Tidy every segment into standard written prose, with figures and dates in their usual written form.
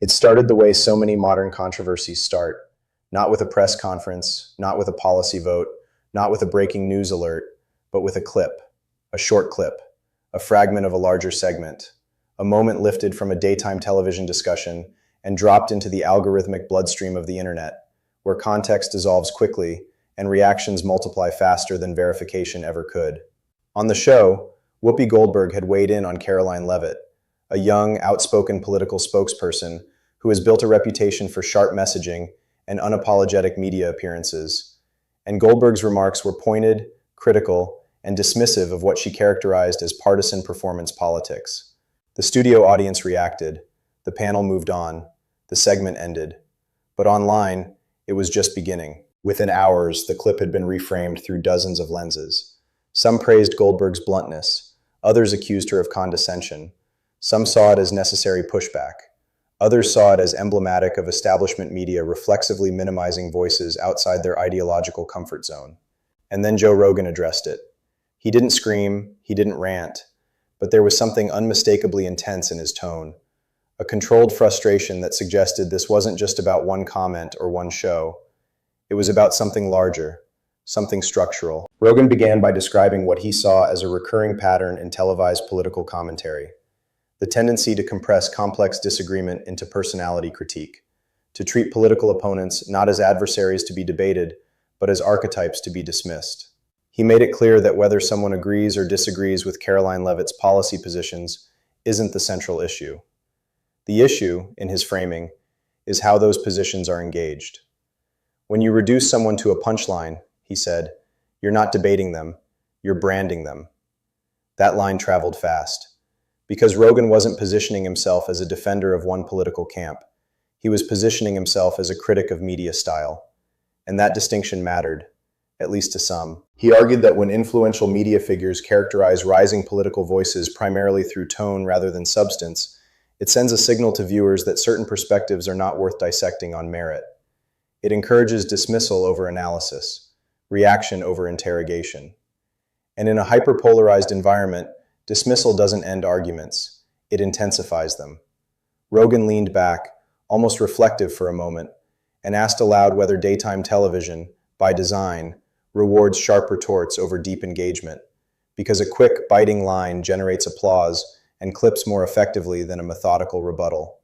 It started the way so many modern controversies start, not with a press conference, not with a policy vote, not with a breaking news alert, but with a clip, a short clip, a fragment of a larger segment, a moment lifted from a daytime television discussion and dropped into the algorithmic bloodstream of the internet, where context dissolves quickly and reactions multiply faster than verification ever could. On the show, Whoopi Goldberg had weighed in on Karoline Leavitt, a young, outspoken political spokesperson who has built a reputation for sharp messaging and unapologetic media appearances. And Goldberg's remarks were pointed, critical, and dismissive of what she characterized as partisan performance politics. The studio audience reacted, the panel moved on, the segment ended. But online, it was just beginning. Within hours, the clip had been reframed through dozens of lenses. Some praised Goldberg's bluntness, others accused her of condescension. Some saw it as necessary pushback. Others saw it as emblematic of establishment media reflexively minimizing voices outside their ideological comfort zone. And then Joe Rogan addressed it. He didn't scream, he didn't rant, but there was something unmistakably intense in his tone, a controlled frustration that suggested this wasn't just about one comment or one show. It was about something larger, something structural. Rogan began by describing what he saw as a recurring pattern in televised political commentary: the tendency to compress complex disagreement into personality critique, to treat political opponents not as adversaries to be debated, but as archetypes to be dismissed. He made it clear that whether someone agrees or disagrees with Karoline Leavitt's policy positions isn't the central issue. The issue, in his framing, is how those positions are engaged. When you reduce someone to a punchline, he said, you're not debating them, you're branding them. That line traveled fast. Because Rogan wasn't positioning himself as a defender of one political camp. He was positioning himself as a critic of media style. And that distinction mattered, at least to some. He argued that when influential media figures characterize rising political voices primarily through tone rather than substance, it sends a signal to viewers that certain perspectives are not worth dissecting on merit. It encourages dismissal over analysis, reaction over interrogation. And in a hyperpolarized environment, dismissal doesn't end arguments, it intensifies them. Rogan leaned back, almost reflective for a moment, and asked aloud whether daytime television, by design, rewards sharp retorts over deep engagement, because a quick, biting line generates applause and clips more effectively than a methodical rebuttal.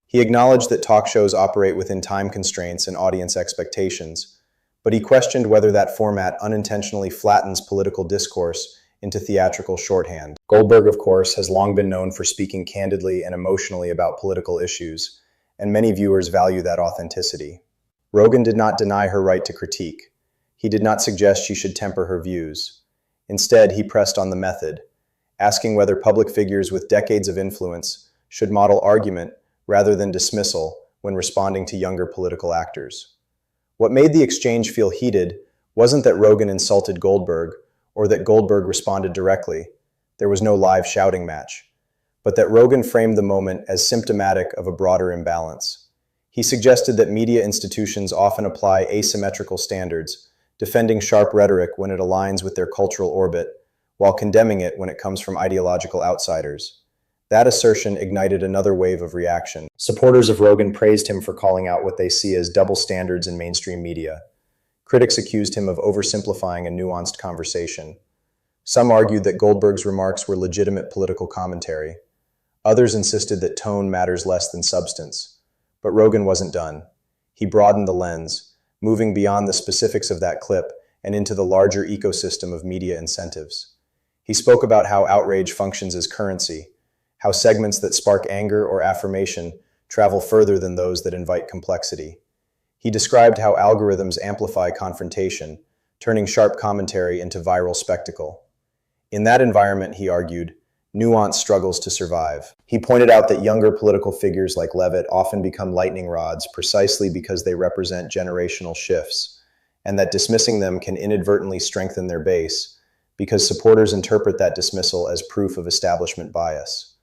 He acknowledged that talk shows operate within time constraints and audience expectations, but he questioned whether that format unintentionally flattens political discourse into theatrical shorthand. Goldberg, of course, has long been known for speaking candidly and emotionally about political issues, and many viewers value that authenticity. Rogan did not deny her right to critique. He did not suggest she should temper her views. Instead, he pressed on the method, asking whether public figures with decades of influence should model argument rather than dismissal when responding to younger political actors. What made the exchange feel heated wasn't that Rogan insulted Goldberg or that Goldberg responded directly. There was no live shouting match, but that Rogan framed the moment as symptomatic of a broader imbalance. He suggested that media institutions often apply asymmetrical standards, defending sharp rhetoric when it aligns with their cultural orbit, while condemning it when it comes from ideological outsiders. That assertion ignited another wave of reaction. Supporters of Rogan praised him for calling out what they see as double standards in mainstream media. Critics accused him of oversimplifying a nuanced conversation. Some argued that Goldberg's remarks were legitimate political commentary. Others insisted that tone matters less than substance. But Rogan wasn't done. He broadened the lens, moving beyond the specifics of that clip and into the larger ecosystem of media incentives. He spoke about how outrage functions as currency, how segments that spark anger or affirmation travel further than those that invite complexity. He described how algorithms amplify confrontation, turning sharp commentary into viral spectacle. In that environment, he argued, nuance struggles to survive. He pointed out that younger political figures like Leavitt often become lightning rods precisely because they represent generational shifts, and that dismissing them can inadvertently strengthen their base, because supporters interpret that dismissal as proof of establishment bias.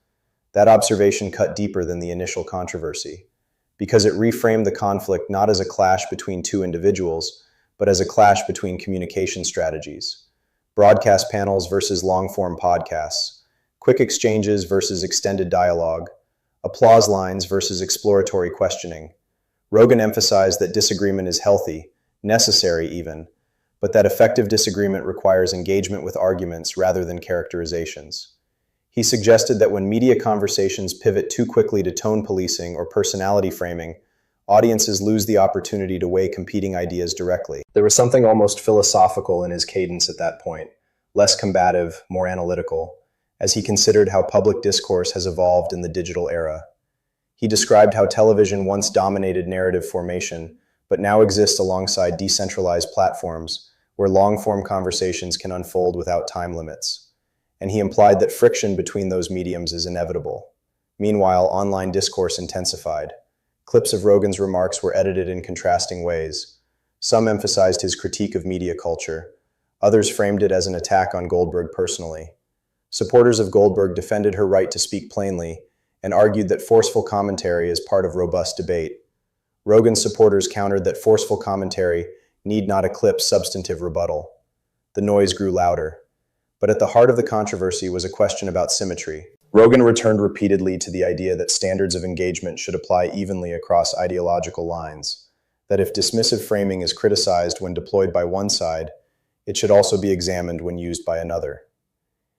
That observation cut deeper than the initial controversy, because it reframed the conflict not as a clash between two individuals, but as a clash between communication strategies. Broadcast panels versus long-form podcasts, quick exchanges versus extended dialogue, applause lines versus exploratory questioning. Rogan emphasized that disagreement is healthy, necessary even, but that effective disagreement requires engagement with arguments rather than characterizations. He suggested that when media conversations pivot too quickly to tone policing or personality framing, audiences lose the opportunity to weigh competing ideas directly. There was something almost philosophical in his cadence at that point, less combative, more analytical, as he considered how public discourse has evolved in the digital era. He described how television once dominated narrative formation, but now exists alongside decentralized platforms where long-form conversations can unfold without time limits. And he implied that friction between those mediums is inevitable. Meanwhile, online discourse intensified. Clips of Rogan's remarks were edited in contrasting ways. Some emphasized his critique of media culture. Others framed it as an attack on Goldberg personally. Supporters of Goldberg defended her right to speak plainly and argued that forceful commentary is part of robust debate. Rogan's supporters countered that forceful commentary need not eclipse substantive rebuttal. The noise grew louder. But at the heart of the controversy was a question about symmetry. Rogan returned repeatedly to the idea that standards of engagement should apply evenly across ideological lines, that if dismissive framing is criticized when deployed by one side, it should also be examined when used by another.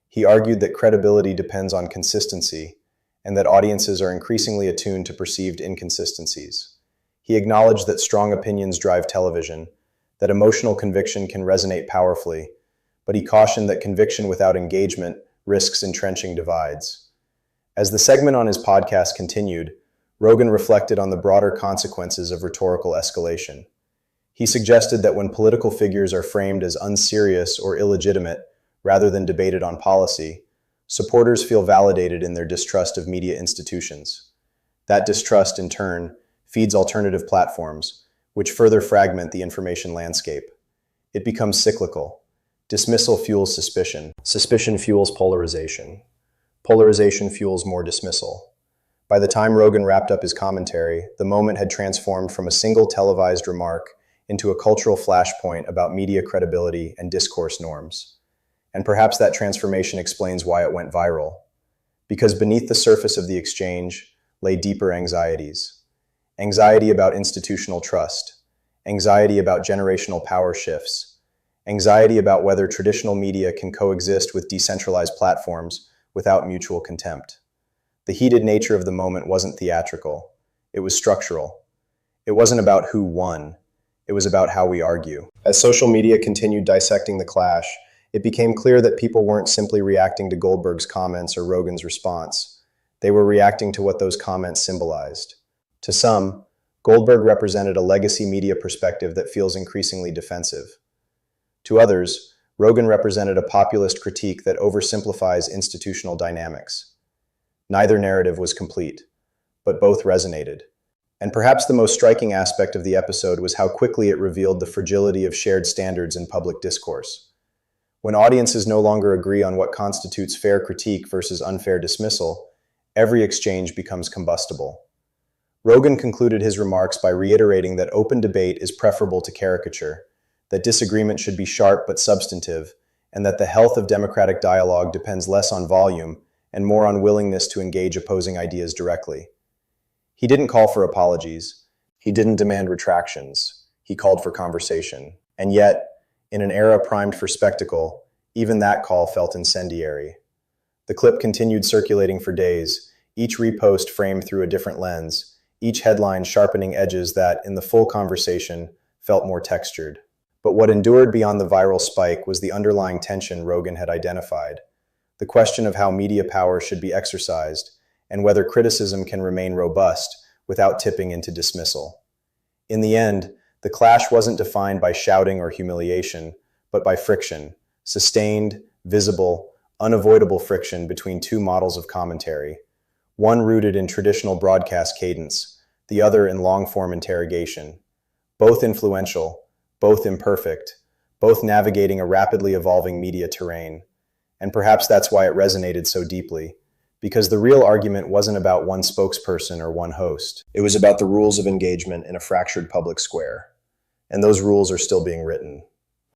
He argued that credibility depends on consistency, and that audiences are increasingly attuned to perceived inconsistencies. He acknowledged that strong opinions drive television, that emotional conviction can resonate powerfully, but he cautioned that conviction without engagement risks entrenching divides. As the segment on his podcast continued, Rogan reflected on the broader consequences of rhetorical escalation. He suggested that when political figures are framed as unserious or illegitimate, rather than debated on policy, supporters feel validated in their distrust of media institutions. That distrust, in turn, feeds alternative platforms, which further fragment the information landscape. It becomes cyclical. Dismissal fuels suspicion. Suspicion fuels polarization. Polarization fuels more dismissal. By the time Rogan wrapped up his commentary, the moment had transformed from a single televised remark into a cultural flashpoint about media credibility and discourse norms. And perhaps that transformation explains why it went viral. Because beneath the surface of the exchange lay deeper anxieties. Anxiety about institutional trust. Anxiety about generational power shifts. Anxiety about whether traditional media can coexist with decentralized platforms without mutual contempt. The heated nature of the moment wasn't theatrical. It was structural. It wasn't about who won. It was about how we argue. As social media continued dissecting the clash, it became clear that people weren't simply reacting to Goldberg's comments or Rogan's response. They were reacting to what those comments symbolized. To some, Goldberg represented a legacy media perspective that feels increasingly defensive. To others, Rogan represented a populist critique that oversimplifies institutional dynamics. Neither narrative was complete, but both resonated. And perhaps the most striking aspect of the episode was how quickly it revealed the fragility of shared standards in public discourse. When audiences no longer agree on what constitutes fair critique versus unfair dismissal, every exchange becomes combustible. Rogan concluded his remarks by reiterating that open debate is preferable to caricature, that disagreement should be sharp but substantive, and that the health of democratic dialogue depends less on volume and more on willingness to engage opposing ideas directly. He didn't call for apologies. He didn't demand retractions. He called for conversation. And yet, in an era primed for spectacle, even that call felt incendiary. The clip continued circulating for days, each repost framed through a different lens, each headline sharpening edges that, in the full conversation, felt more textured. But what endured beyond the viral spike was the underlying tension Rogan had identified, the question of how media power should be exercised, and whether criticism can remain robust without tipping into dismissal. In the end, the clash wasn't defined by shouting or humiliation, but by friction, sustained, visible, unavoidable friction between two models of commentary, one rooted in traditional broadcast cadence, the other in long-form interrogation. Both influential, both imperfect, both navigating a rapidly evolving media terrain. And perhaps that's why it resonated so deeply, because the real argument wasn't about one spokesperson or one host. It was about the rules of engagement in a fractured public square. And those rules are still being written.